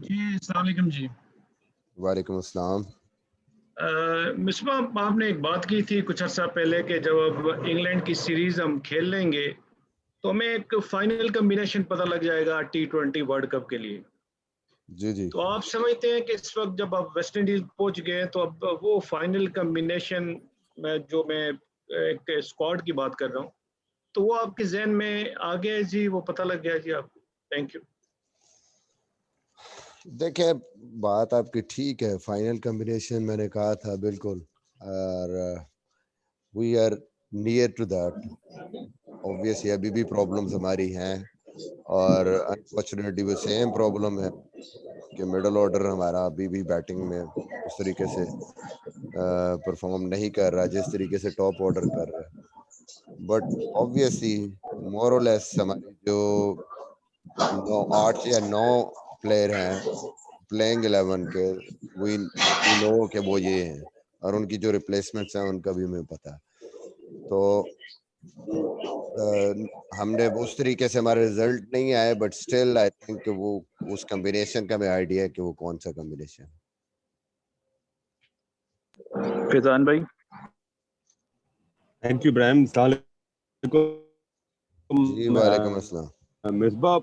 جی السلام علیکم جی. وعلیکم السلام. مصباح آپ نے ایک بات کی تھی کچھ عرصہ پہلے کہ جب اب انگلینڈ کی سیریز ہم کھیل لیں گے تو ہمیں ایک فائنل کمبینیشن پتہ لگ جائے گا T20 ورلڈ کپ کے لیے. جی تو آپ سمجھتے ہیں کہ اس وقت جب آپ ویسٹ انڈیز پہنچ گئے تو اب وہ فائنل کمبینیشن جو میں ایک اسکواڈ کی بات کر رہا ہوں تو وہ آپ کے ذہن میں آ گیا جی, وہ پتہ لگ گیا جی آپ کو؟ Thank you. دیکھیں بات آپ کی ٹھیک ہے, فائنل کمبینیشن میں نے کہا تھا بالکل, اور we are near to that. Obviously ابھی بھی پرابلمز ہماری ہیں اور انفارچونیٹلی وہ سیم پرابلم ہے کہ مڈل آرڈر ہمارا ابھی بھی بیٹنگ میں اس طریقے سے پرفارم نہیں کر رہا جس طریقے سے ٹاپ آرڈر کر رہا ہے. بٹ اوبویسلی مور اور لیس ہماری جو 8 یا 9 پلیئر ہیں پلینگ 11 کے, وی نو کہ وہ یہ ہیں, اور ان کی جو ریپلیسمنٹس ہیں ان کا بھی ہمیں پتہ ہے. تو ہم نے اس طریقے سے ہمارے رزلٹ نہیں آئے, بٹ اسٹل آئی تھنک کہ وہ اس کمبینیشن کا میں آئیڈیا ہے کہ وہ کون سا کمبینیشن. فیضان بھائی. تھینک یو ابراہیم. السلام علیکم. جی وعلیکم السلام. مصباح,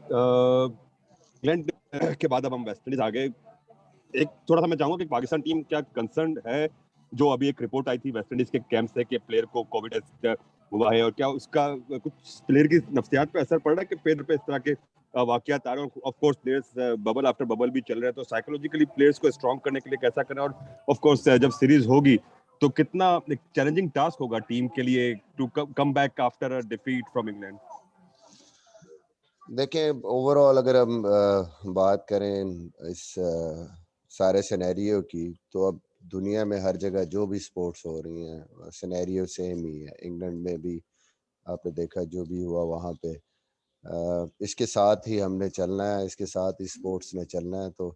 انگلینڈ کے بعد اب ہم ویسٹ انڈیز آ گئے. ایک تھوڑا سا میں چاہوں گا کہ پاکستان ٹیم کیا کنسرنڈ ہے, جو ابھی ایک رپورٹ آئی تھی ویسٹ انڈیز کے کیمپ سے کہ پلیئر کو کووڈ ٹیسٹ ہوا ہے, اور کیا اس کا کچھ پلیئر کی نفسیات پہ اثر پڑ رہا ہے کہ پلیئر پہ اس طرح کے واقعات آ رہے ہیں. Of course players bubble after bubble بھی چل رہے ہیں, تو سائیکولوجیکلی پلیئرس کو اسٹرانگ کرنے کے لیے کیسا کریں, اور آف کورس جب سیریز ہوگی تو کتنا چیلنجنگ ٹاسک ہوگا ٹیم کے لیے to come back after defeat from England. دیکھیں اوور آل اگر ہم بات کریں اس سارے سینیریو کی, تو اب دنیا میں ہر جگہ جو بھی سپورٹس ہو رہی ہیں سینیریو سیم ہی ہے. انگلینڈ میں بھی آپ نے دیکھا جو بھی ہوا وہاں پہ, اس کے ساتھ ہی ہم نے چلنا ہے, اس کے ساتھ ہی سپورٹس نے چلنا ہے. تو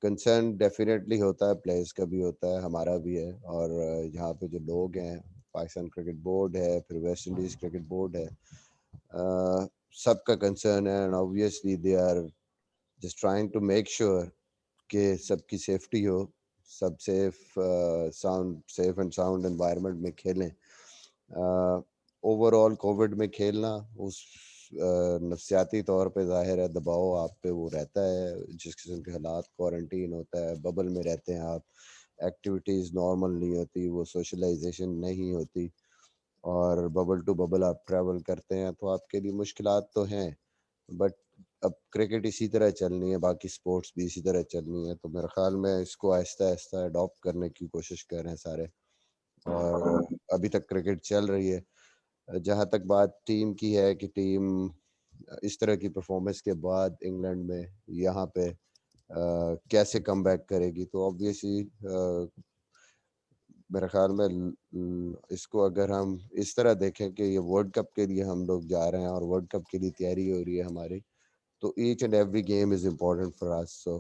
کنسرن ڈیفینیٹلی ہوتا ہے, پلیئرس کا بھی ہوتا ہے, ہمارا بھی ہے, اور یہاں پہ جو لوگ ہیں پاکستان کرکٹ بورڈ ہے, پھر ویسٹ انڈیز کرکٹ بورڈ ہے, سب کا کنسرن ہے. And obviously they are just trying to make sure کہ سب کی سیفٹی ہو, سب سیف اینڈ ساؤنڈ انوائرمنٹ میں کھیلیں. اوور آل کووڈ میں کھیلنا اس نفسیاتی طور پہ ظاہر ہے دباؤ آپ پہ وہ رہتا ہے, جس قسم کے حالات, کوارنٹین ہوتا ہے, ببل میں رہتے ہیں آپ, ایکٹیویٹیز نارمل نہیں ہوتی, وہ سوشلائزیشن نہیں ہوتی, اور ببل ٹو ببل آپ ٹریول کرتے ہیں تو آپ کے لیے مشکلات تو ہیں. بٹ اب کرکٹ اسی طرح چلنی ہے, باقی سپورٹس بھی اسی طرح چلنی ہے, تو میرے خیال میں اس کو آہستہ آہستہ اڈاپٹ کرنے کی کوشش کر رہے ہیں سارے, اور ابھی تک کرکٹ چل رہی ہے. جہاں تک بات ٹیم کی ہے کہ ٹیم اس طرح کی پرفارمنس کے بعد انگلینڈ میں یہاں پہ کیسے کم بیک کرے گی, تو آبویسلی میرے خیال میں اس کو اگر ہم اس طرح دیکھیں کہ یہ ورلڈ کپ کے لیے ہم لوگ جا رہے ہیں اور ورلڈ کپ کے لیے تیاری ہو رہی ہے ہماری, تو each and every game is important for us. So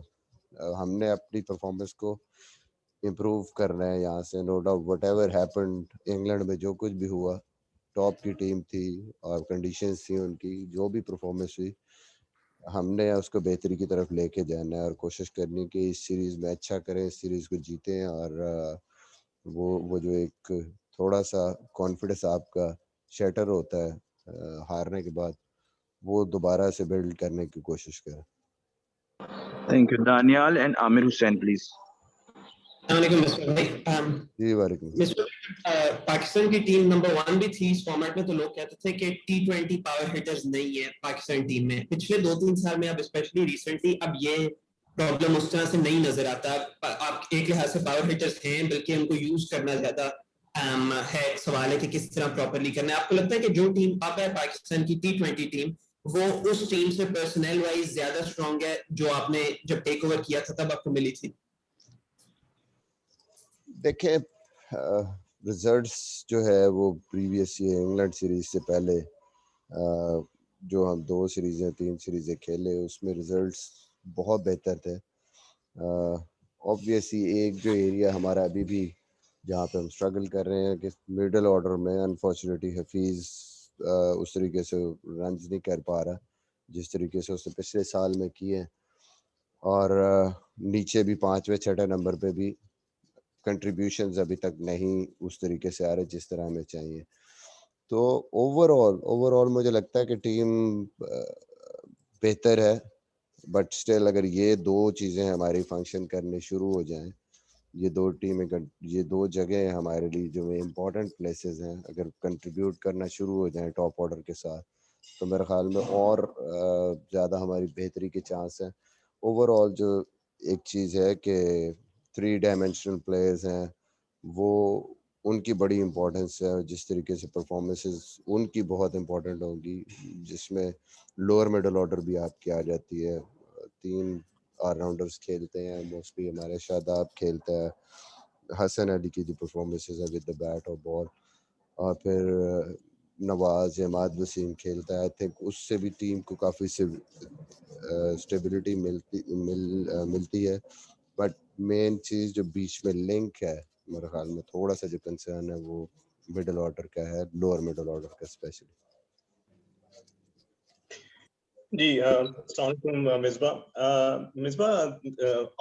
ہم نے اپنی پرفارمنس کو امپروو کرنا ہے یہاں سے, no doubt what ever happened England میں جو کچھ بھی ہوا, ٹاپ کی ٹیم تھی اور کنڈیشنز تھیں ان کی, جو بھی پرفارمنس ہوئی ہم نے اس کو بہتری کی طرف لے کے جانا ہے, اور کوشش کرنی کہ اس سیریز میں اچھا کریں, اس سیریز کو جیتیں, اور وہ جو ایک تھوڑا سا کانفیڈنس آپ کا شیٹر ہوتا ہے ہارنے کے بعد, وہ دوبارہ سے بلڈ کرنے کی کوشش کریں. Thank you. Danial and Aamir Hussain please. السلام علیکم مصباح بھائی. جی وعلیکم السلام. پاکستان کی ٹیم نمبر 1 بھی تھی اس فارمیٹ میں, تو لوگ کہتے تھے کہ T20 پاور ہٹرز نہیں ہے پاکستان ٹیم میں. پچھلے 2-3 سال میں اب اسپیشلی ریسنٹلی اب یہ پرابلم اس طرح سے نہیں نظر آتا. آپ ایک لحاظ سے پاور ہٹرز ہیں, بلکہ ان کو یوز کرنا زیادہ ہے. سوال ہے کہ کس طرح پراپرلی کرنا ہے. آپ کو لگتا ہے کہ جو ٹیم اب ہے پاکستان کی T20 ٹیم, وہ اس ٹیم سے پرسنل وائز زیادہ اسٹرانگ ہے جو آپ نے جب ٹیک اوور کیا تھا تب آپ کو ملی تھی؟ دیکھیں ریزلٹس جو ہے وہ پریویس یہ انگلینڈ سیریز سے پہلے جو ہم 2 سیریزیں 3 سیریزیں کھیلے, اس میں ریزلٹس بہت بہتر تھے. اوبویسلی ایک جو ایریا ہمارا ابھی بھی جہاں پہ ہم اسٹرگل کر رہے ہیں کہ مڈل آرڈر میں انفارچونیٹلی حفیظ اس طریقے سے رنز نہیں کر پا رہا جس طریقے سے اس نے پچھلے سال میں کیے, اور نیچے بھی 5ویں 6ٹھے نمبر پہ بھی کنٹریبیوشنز ابھی تک نہیں اس طریقے سے آ رہے جس طرح ہمیں چاہیے. تو اوور آل مجھے لگتا ہے کہ ٹیم بہتر ہے, بٹ اسٹل اگر یہ دو چیزیں ہماری فنکشن کرنے شروع ہو جائیں, یہ دو ٹیمیں, یہ دو جگہیں ہمارے لیے جو امپورٹنٹ پلیسز ہیں, اگر کنٹریبیوٹ کرنا شروع ہو جائیں ٹاپ آرڈر کے ساتھ, تو میرے خیال میں اور زیادہ ہماری بہتری کے چانس ہیں. اوور آل جو ایک چیز ہے کہ 3 ڈائمینشنل پلیئرز ہیں, وہ ان کی بڑی امپورٹنس ہے. جس طریقے سے پرفارمنسز ان کی بہت امپورٹنٹ ہوں گی, جس میں لوور مڈل آرڈر بھی آپ کی آ جاتی ہے. 3 آل راؤنڈرز کھیلتے ہیں موسٹلی ہمارے, شاداب کھیلتا ہے, حسن علی کی جو پرفارمنسز ہے ود دا بیٹ اور بال, اور پھر نواز عماد وسیم کھیلتا ہے. آئی تھنک اس سے بھی ٹیم کو کافی اسٹیبلٹی ملتی ہے. بٹ مین چیز جو بیچ میں لنک ہے میرے خیال میں تھوڑا سا جو کنسرن ہے وہ مڈل آرڈر کا ہے, لوور مڈل آرڈر کا اسپیشلی. جی السلام علیکم مصباح,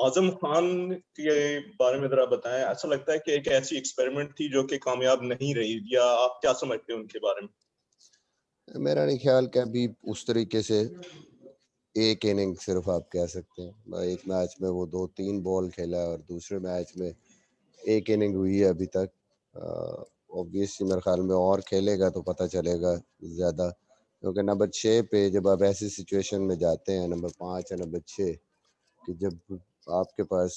اعظم خان کے بارے میں ذرا بتائیں. ایسا لگتا ہے کہ ایک ایسی ایکسپیریمنٹ تھی جو کہ کامیاب نہیں رہی, یا آپ کیا سمجھتے ہیں ان کے بارے میں؟ میرا نہیں خیال کہ ابھی اس طریقے سے ایک اننگ صرف آپ کہہ سکتے ہیں. ایک میچ میں وہ 2-3 بال کھیلا ہے, اور دوسرے میچ میں ایک اننگ ہوئی ہے ابھی تک. اوبویسلی میرے خیال میں اور کھیلے گا تو پتہ چلے گا زیادہ, کیونکہ نمبر 6 پہ جب آپ ایسی سچویشن میں جاتے ہیں, نمبر 5 یا نمبر 6, کہ جب آپ کے پاس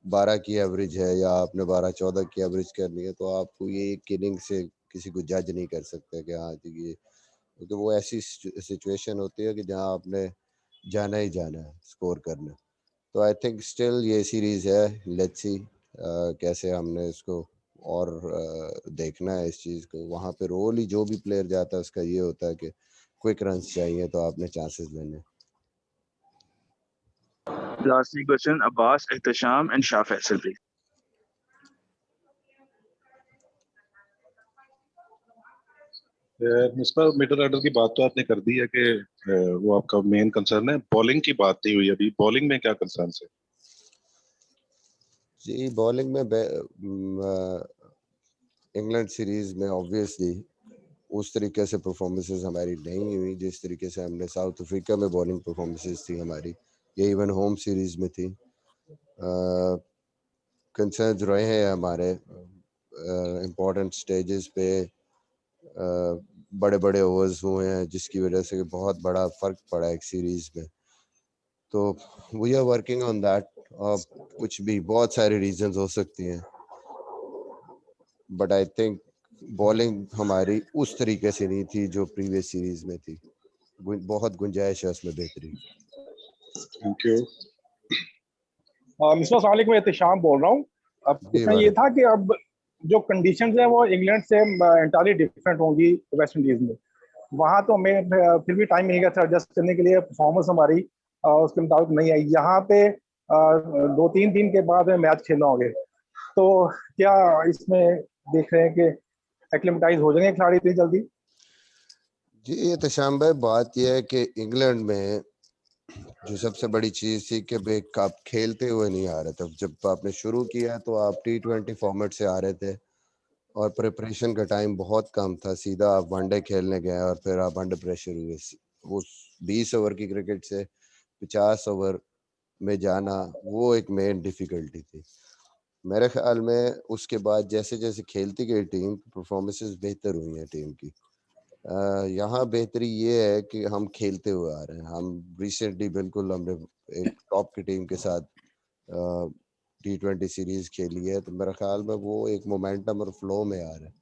12 کی ایوریج ہے یا آپ نے 12-14 کی ایوریج کرنی ہے, تو آپ کو یہ ایک اننگ سے کسی کو جج نہیں کر سکتے کہ ہاں یہ, کیونکہ وہ ایسی سچویشن ہوتی ہے کہ جہاں آپ نے جانا ہی جانا ہے اسکور کرنا. تو آئی تھنک اسٹل یہ سیریز ہے, لیٹس سی کیسے ہم نے اس کو اور دیکھنا ہے اس چیز کو. وہاں پہ رول ہی جو بھی پلیئر جاتا ہے اس کا یہ ہوتا ہے کہ کوئک رنس چاہیے, تو آپ نے چانسز لینے. Lastly question, Abbas, Ehtisham and Shah Faisal, please. Misbah, middle order کی بات تو آپ نے کر دی ہے کہ وہ آپ کا مین کنسرن ہے. بالنگ کی بات نہیں ہوئی ابھی, بالنگ میں کیا کنسرن ہے؟ جی بالنگ میں انگلینڈ سیریز میں آبویسلی اس طریقے سے پرفارمنسز ہماری نہیں ہوئی جس طریقے سے ہم نے ساؤتھ افریقہ میں بالنگ پرفارمنسز تھی ہماری, یہ ایون ہوم سیریز میں تھی. کنسرنز رہے ہیں ہمارے امپورٹنٹ سٹیجز پہ, بڑے بڑے اوورز ہوئے ہیں جس کی وجہ سے بہت بڑا فرق پڑا ایک سیریز میں. تو we are working on that. کچھ بھی بہت ساری ریزنز ہو سکتی ہیں, بٹ آئی تھنک بالنگ ہماری اس طریقے سے نہیں تھی جو پریویس سیریز میں تھی. بہت گنجائش ہے اس میں بہتری. Thank you. مصباح السلام علیکم, میں احتشام بول رہا ہوں. اب اس میں یہ تھا کہ اب جو کنڈیشنز ہیں وہ انگلینڈ سے انٹائرلی ڈفرینٹ ہوں گی ویسٹ انڈیز میں. وہاں تو ہمیں پھر بھی ٹائم ملے گا تھا ایڈجسٹ کرنے کے لیے, پرفارمنس ہماری اس کے مطابق نہیں آئی. یہاں پہ 2-3 دن کے بعد میچ کھیلنا ہوگے, تو کیا اس میں دیکھ رہے ہیں کہ ایکلیمیٹائز ہو جائیں گے کھلاڑی اتنی جلدی؟ جی احتشام بھائی, بات یہ ہے کہ انگلینڈ میں جو سب سے بڑی چیز تھی کہ آپ کھیلتے ہوئے نہیں آ رہے تھے. جب آپ نے شروع کیا تو آپ T20 فارمیٹ سے آ رہے تھے, اور پریپریشن کا ٹائم بہت کم تھا. سیدھا آپ ون ڈے کھیلنے گئے اور پھر آپ انڈر پریشر ہوئے. وہ 20 اوور کی کرکٹ سے 50 اوور میں جانا وہ ایک مین ڈیفیکلٹی تھی میرے خیال میں. اس کے بعد جیسے جیسے کھیلتی گئی ٹیم, پرفارمنسز بہتر ہوئی ہیں ٹیم کی. یہاں بہتری یہ ہے کہ ہم کھیلتے ہوئے آ رہے ہیں. ہم ریسنٹلی بالکل ہم نے ایک ٹاپ کی ٹیم کے ساتھ T20 سیریز کھیلی ہے, تو میرے خیال میں وہ ایک مومنٹم اور فلو میں آ رہا ہے.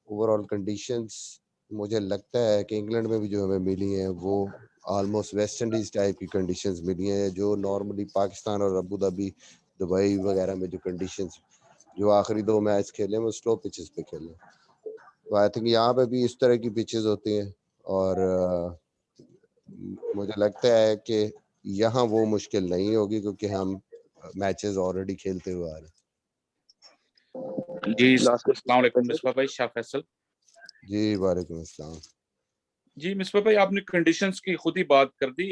اوور آل کنڈیشنز مجھے لگتا ہے کہ انگلینڈ میں بھی جو ہمیں ملی ہیں وہ آلموسٹ ویسٹ انڈیز ٹائپ کی کنڈیشنز ملی ہیں, جو نارملی پاکستان اور ابو دھابی دبئی وغیرہ میں جو کنڈیشنز جو آخری 2 میچ کھیلے وہ سلو پچز پہ کھیلے. تو آئی تھنک یہاں پہ بھی اس طرح کی پچز ہوتی ہیں, اور مجھے لگتا ہے کہ یہاں وہ مشکل نہیں ہوگی کیونکہ ہم میچز آلریڈی کھیلتے ہوئے آ رہے ہیں. جی السلام علیکم مصباح بھائی, شاہ فیصل. جی وعلیکم السلام. جی مصباح بھائی, آپ نے کنڈیشنز کی خود ہی بات کر دی.